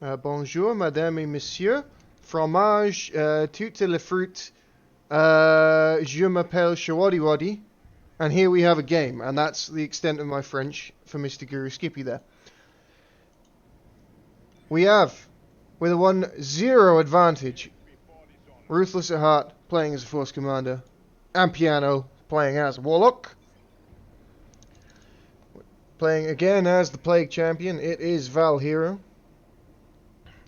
Bonjour, madame et monsieur. Fromage, toutes les fruits. Je m'appelle Shawadi Wadi. And here we have a game. And that's the extent of my French for Mr. Guru Skippy there. We have, with a 1-0 advantage, Ruthless at heart, playing as a Force Commander. And Piano, playing as a Warlock. Playing again as the Plague Champion, it is Val.Hero.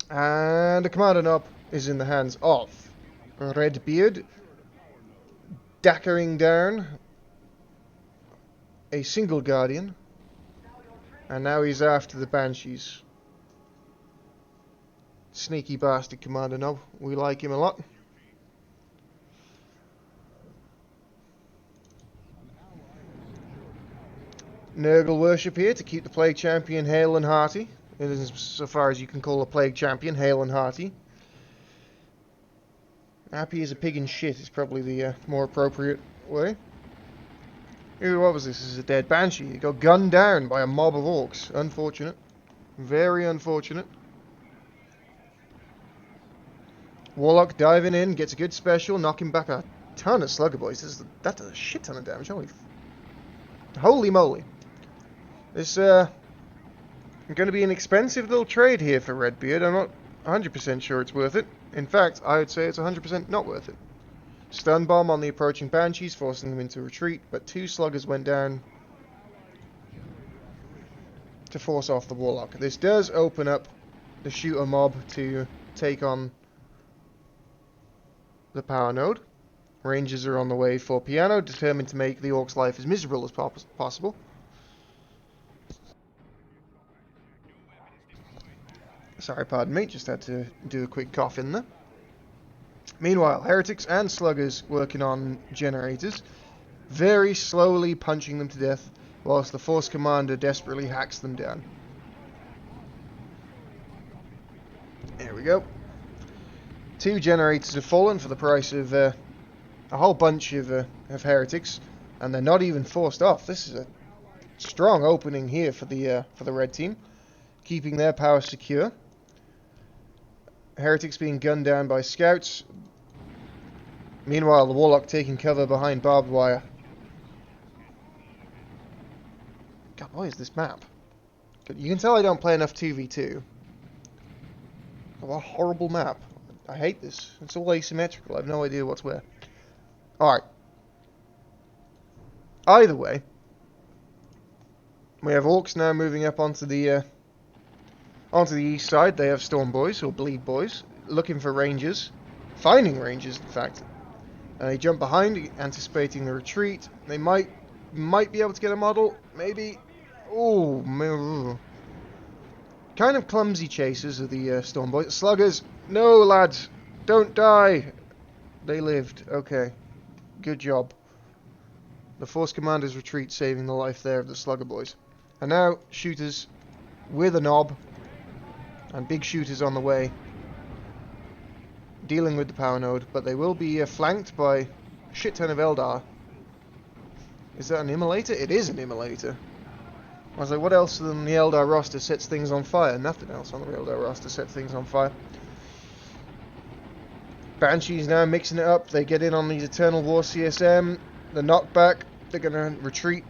And the Commander knob is in the hands of RedBeard, dackering down a single Guardian, and now he's after the Banshees. Sneaky bastard Commander knob, we like him a lot. Nurgle worship here to keep the Plague Champion hale and hearty. It is so far as you can call a Plague Champion hale and hearty. Happy as a pig in shit is probably the more appropriate way. Ooh, what was this? This is a dead Banshee. He got gunned down by a mob of orcs. Unfortunate. Very unfortunate. Warlock diving in, gets a good special, knocking back a ton of Slugger Boys. That's a shit ton of damage. Holy moly. This going to be an expensive little trade here for RedBeard. I'm not 100% sure it's worth it. In fact, I would say it's 100% not worth it. Stun bomb on the approaching Banshees, forcing them into retreat, but 2 Sluggers went down to force off the Warlock. This does open up the shooter mob to take on the power node. Rangers are on the way for Piano, determined to make the Orc's life as miserable as possible. Sorry, pardon me, just had to do a quick cough in there. Meanwhile, Heretics and Sluggers working on generators, very slowly punching them to death, whilst the Force Commander desperately hacks them down. There we go. 2 generators have fallen for the price of a whole bunch of Heretics, and they're not even forced off. This is a strong opening here for the red team, keeping their power secure. Heretics being gunned down by scouts. Meanwhile, the Warlock taking cover behind barbed wire. God, what is this map? You can tell I don't play enough 2v2. What a horrible map. I hate this. It's all asymmetrical. I have no idea what's where. Alright. Either way, we have Orcs now moving up onto the east side. They have Storm Boys, or Bleed Boys, looking for Rangers. Finding Rangers, in fact. And they jump behind, anticipating the retreat. They might be able to get a model. Maybe. Oh, kind of clumsy chasers of the Storm Boys. Sluggers, no lads, don't die. They lived. Okay, good job. The Force Commander's retreat saving the life there of the Slugger Boys. And now shooters with a knob and big shooters on the way, dealing with the power node, but they will be flanked by a shit ton of Eldar. Is that an immolator? It is an immolator. I was like, what else than the Eldar roster sets things on fire? Nothing else on the Eldar roster sets things on fire. Banshees now mixing it up. They get in on these Eternal War CSM. The knockback. They're going to retreat.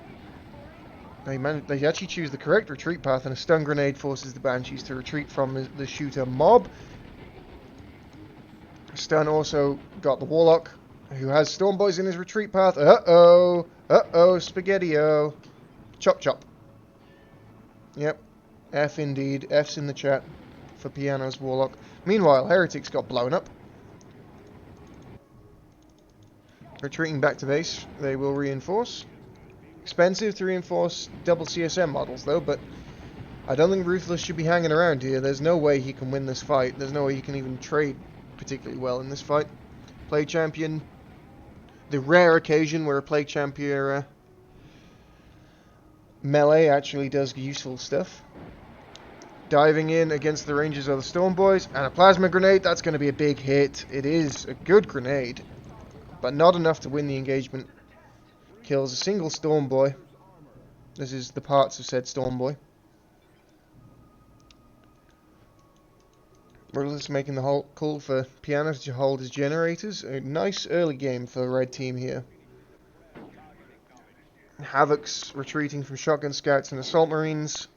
They actually choose the correct retreat path, and a stun grenade forces the Banshees to retreat from the shooter mob. Stun also got the Warlock, who has Storm Boys in his retreat path. Uh-oh. Uh-oh, Spaghetti-O. Chop chop. Yep. F indeed. F's in the chat for Piano's Warlock. Meanwhile, Heretics got blown up. Retreating back to base. They will reinforce. Expensive to reinforce double CSM models, though, but I don't think Ruthless should be hanging around here. There's no way he can win this fight. There's no way he can even trade particularly well in this fight. Plague Champion. The rare occasion where a Plague Champion melee actually does useful stuff. Diving in against the Rangers of the Storm Boys. And a Plasma Grenade. That's going to be a big hit. It is a good grenade, but not enough to win the engagement. Kills a single Storm Boy. This is the parts of said Storm Boy. Ruthless making the call for Piano to hold his generators. A nice early game for the red team here. Havoc's retreating from shotgun scouts and assault marines.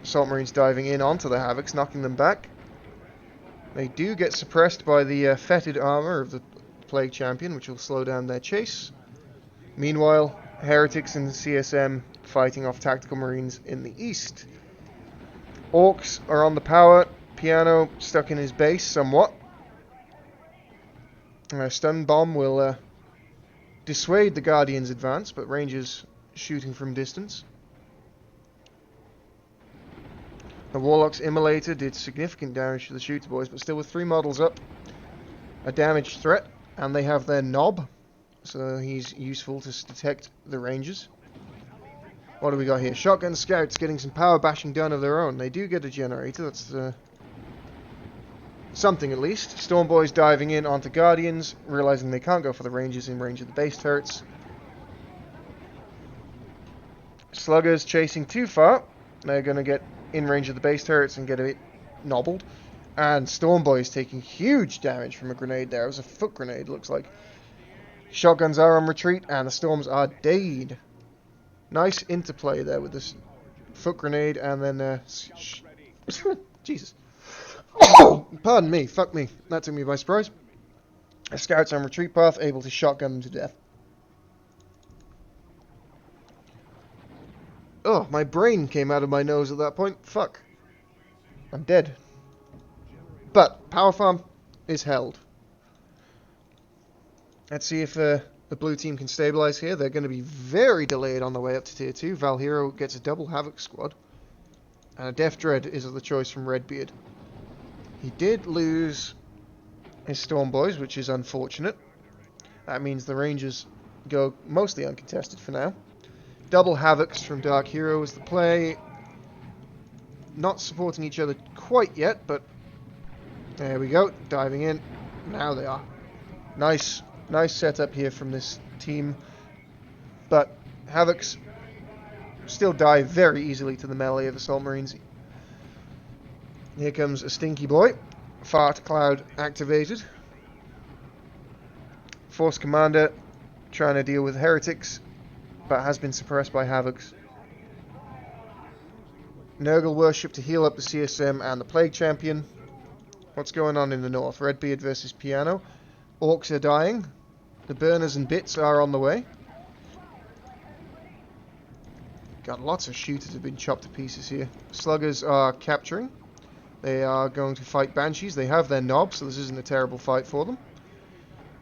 Assault marines diving in onto the Havocs, knocking them back. They do get suppressed by the fetid armor of the Plague Champion, which will slow down their chase. Meanwhile, Heretics and the CSM fighting off tactical marines in the east. Orcs are on the power. Piano stuck in his base somewhat. A stun bomb will dissuade the Guardian's advance, but Rangers shooting from distance. The Warlock's Immolator did significant damage to the Shooter Boys, but still with 3 models up, a damaged threat, and they have their Knob, so he's useful to detect the Rangers. What do we got here? Shotgun Scouts getting some power bashing done of their own. They do get a generator, that's something at least. Storm Boys diving in onto Guardians, realizing they can't go for the Rangers in range of the base turrets. Sluggers chasing too far. They're going to get in range of the base turrets and get a bit nobbled. And Storm Boys taking huge damage from a grenade there. It was a foot grenade, looks like. Shotguns are on retreat, and the Storms are dead. Nice interplay there with this foot grenade, and then... Jesus. Pardon me, fuck me. That took me by surprise. The Scouts on retreat path, able to shotgun them to death. Oh, my brain came out of my nose at that point. Fuck. I'm dead. But, Power Farm is held. Let's see if the blue team can stabilize here. They're going to be very delayed on the way up to Tier 2. Val.Hero gets a double Havoc squad. And a Death Dread is the choice from RedBeard. He did lose his Storm Boys, which is unfortunate. That means the Rangers go mostly uncontested for now. Double Havocs from Val.Hero is the play. Not supporting each other quite yet, but there we go. Diving in. Now they are. Nice setup here from this team. But Havocs still die very easily to the melee of Assault Marines. Here comes a Stinky Boy. Fart Cloud activated. Force Commander trying to deal with Heretics, but has been suppressed by Havocs. Nurgle Worship to heal up the CSM and the Plague Champion. What's going on in the north? RedBeard versus Piano. Orcs are dying. The Burners and Bits are on the way. God, lots of shooters have been chopped to pieces here. Sluggers are capturing. They are going to fight Banshees. They have their Knob, so this isn't a terrible fight for them.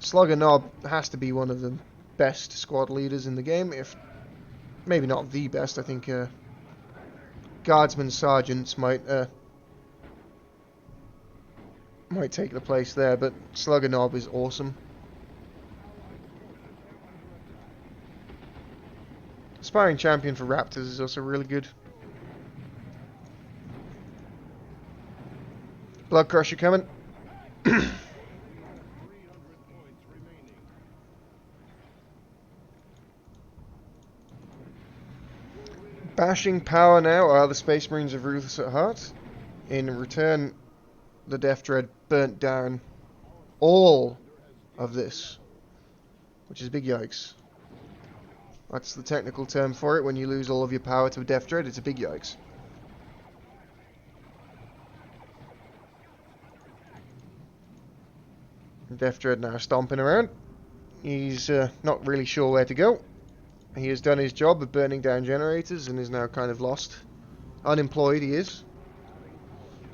Slugger Knob has to be one of the best squad leaders in the game, if maybe not the best. I think Guardsmen Sergeants might take the place there, but Slugger Knob is awesome. Aspiring Champion for Raptors is also really good. Blood Crusher coming. Bashing power now are the Space Marines of Ruthless at heart. In return, the Death Dread burnt down all of this, which is big yikes. That's the technical term for it. When you lose all of your power to a Death Dread, it's a big yikes. Death Dread now stomping around. He's not really sure where to go. He has done his job of burning down generators and is now kind of lost. Unemployed he is.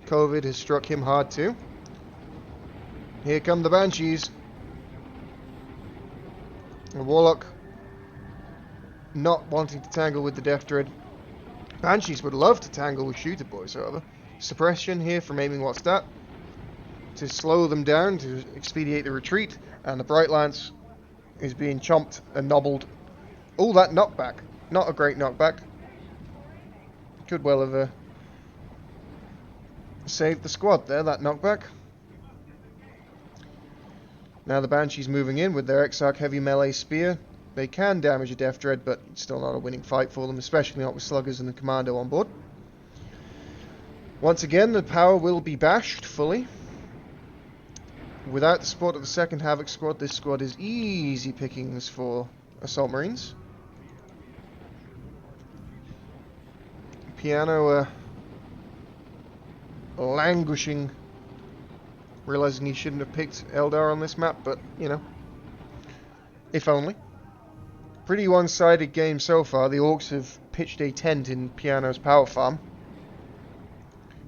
COVID has struck him hard too. Here come the Banshees. The Warlock not wanting to tangle with the Death Dread. Banshees would love to tangle with Shooter Boys, however. Suppression here from aiming what's that to slow them down, to expedite the retreat, and the Bright Lance is being chomped and nobbled. Oh, that knockback. Not a great knockback. Could well have saved the squad there, that knockback. Now the Banshees moving in with their Exarch Heavy Melee Spear. They can damage a Death Dread, but it's still not a winning fight for them, especially not with Sluggers and the Commando on board. Once again, the power will be bashed fully. Without the support of the second Havoc squad, this squad is easy pickings for Assault Marines. Piano languishing, realizing he shouldn't have picked Eldar on this map, but, you know, if only. Pretty one-sided game so far. The Orcs have pitched a tent in Piano's power farm.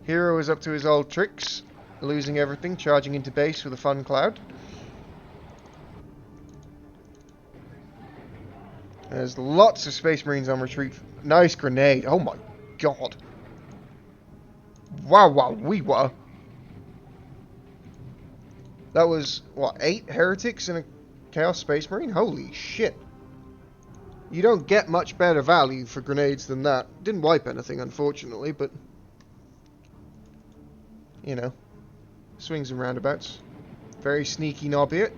Hero is up to his old tricks, losing everything, charging into base with a fun cloud. There's lots of Space Marines on retreat. Nice grenade. Oh my god. Wow, wow, wee wow. That was, what, 8 heretics in a Chaos Space Marine? Holy shit. You don't get much better value for grenades than that. Didn't wipe anything, unfortunately, but, you know, swings and roundabouts. Very sneaky Knobbiot.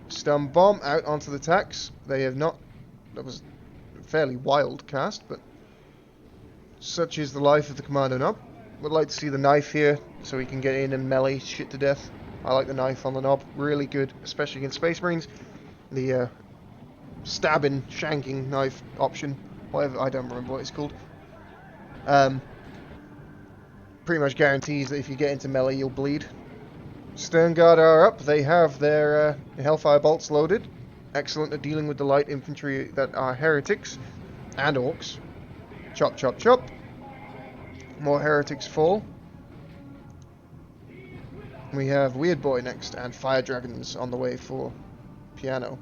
Stun bomb out onto the tacks. They have not... That was a fairly wild cast, but such is the life of the Commander Knob. Would like to see the knife here, so he can get in and melee shit to death. I like the knife on the knob. Really good, especially against Space Marines. The stabbing, shanking knife option. Whatever, I don't remember what it's called. Pretty much guarantees that if you get into melee, you'll bleed. Stern Guard are up. They have their Hellfire bolts loaded. Excellent at dealing with the light infantry that are heretics and orcs. Chop, chop, chop. More heretics fall. We have Weird Boy next and Fire Dragons on the way for Piano.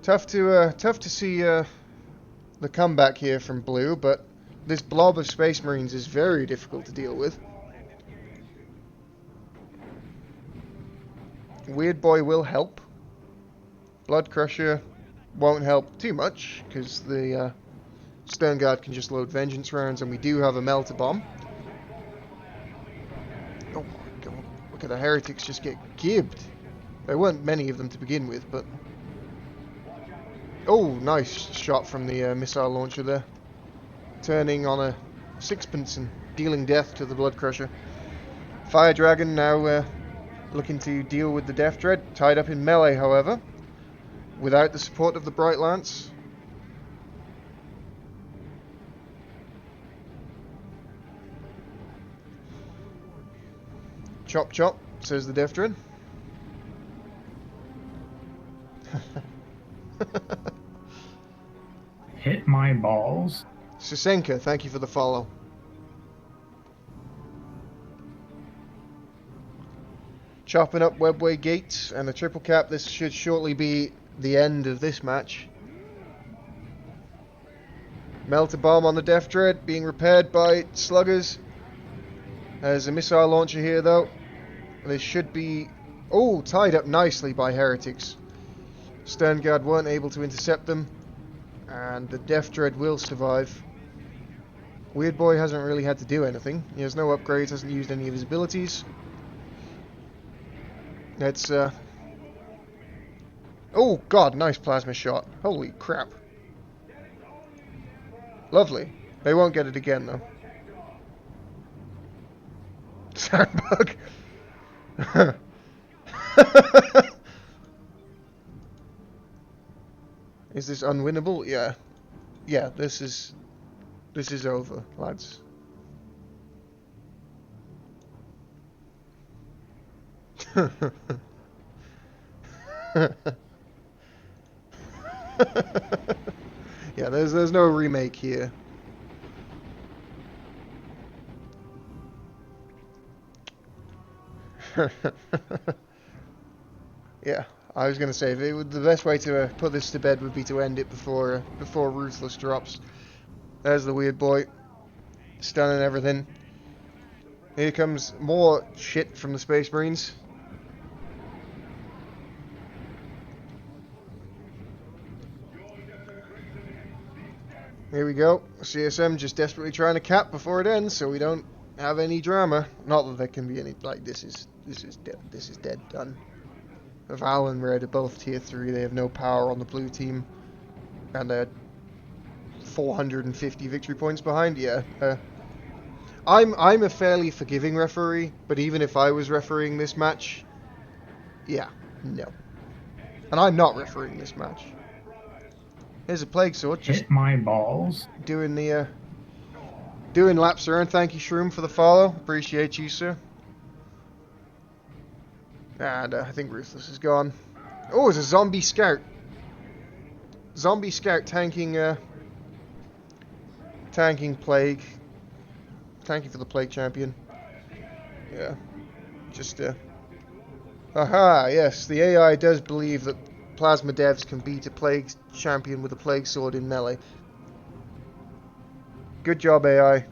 Tough to see the comeback here from Blue, but this blob of Space Marines is very difficult to deal with. Weird Boy will help. Blood Crusher won't help too much, because the Stern Guard can just load Vengeance rounds, and we do have a Melter Bomb. Oh my god, look at the Heretics just get gibbed. There weren't many of them to begin with, but... Oh, nice shot from the missile launcher there. Turning on a sixpence and dealing death to the Blood Crusher. Fire Dragon now looking to deal with the Death Dread. Tied up in melee, however. Without the support of the Bright Lance. Chop chop, says the Death Dread. Hit my balls. Susenka, thank you for the follow. Chopping up Webway Gates and a triple cap. This should shortly be the end of this match. Melter Bomb on the Death Dread, being repaired by Sluggers. There's a missile launcher here though. This should be... Oh, tied up nicely by Heretics. Stern Guard weren't able to intercept them. And the Death Dread will survive. Weird Boy hasn't really had to do anything. He has no upgrades, hasn't used any of his abilities. Let's, Oh, God, nice plasma shot. Holy crap. Lovely. They won't get it again, though. Sandbug. Is this unwinnable? Yeah. Yeah, this is over, lads. Yeah, there's no remake here. Yeah, I was gonna say the best way to put this to bed would be to end it before Ruthless drops. There's the Weird Boy, stunning everything. Here comes more shit from the Space Marines. Here we go. CSM just desperately trying to cap before it ends, so we don't have any drama. Not that there can be any. Like this is dead. This is dead done. Val and Red are both tier 3. They have no power on the blue team, and they're 450 victory points behind. Yeah, I'm a fairly forgiving referee, but even if I was refereeing this match, yeah, no. And I'm not refereeing this match. Here's a Plague Sword, just Hit my balls. doing the doing laps around. Thank you, Shroom, for the follow. Appreciate you, sir. And I think Ruthless is gone. Oh, it's a zombie scout. Zombie scout tanking tanking Plague. Thank you for the Plague champion. Yeah. Just aha, yes, the AI does believe that plasma devs can beat a Plague champion with a Plague sword in melee. Good job, AI.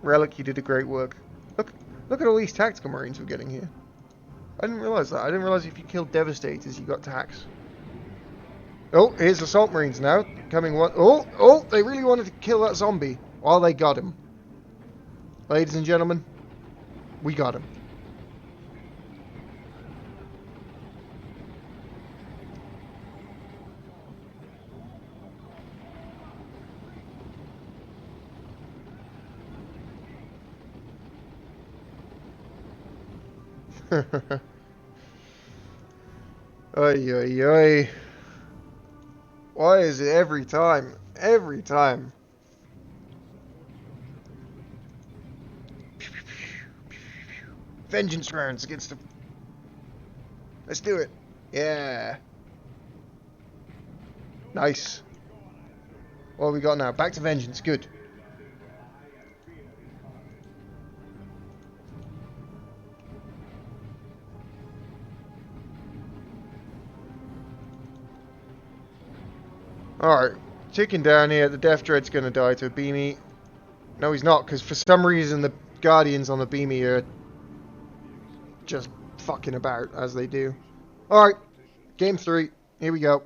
Relic, you did a great work. Look at all these tactical marines we're getting here. I didn't realise that. I didn't realise if you killed Devastators, you got tax. Oh, here's Assault Marines now. Coming one. Oh, they really wanted to kill that zombie. Well, they got him. Ladies and gentlemen, we got him. Oy, oy, oy. Why is it every time? Every time. Vengeance rounds against the... Let's do it. Yeah. Nice. What have we got now? Back to vengeance. Good. Alright. Ticking down here. The Death Dread's going to die to a Beamy. No, he's not, because for some reason the Guardians on the Beamy are just fucking about, as they do. Alright. Game 3. Here we go.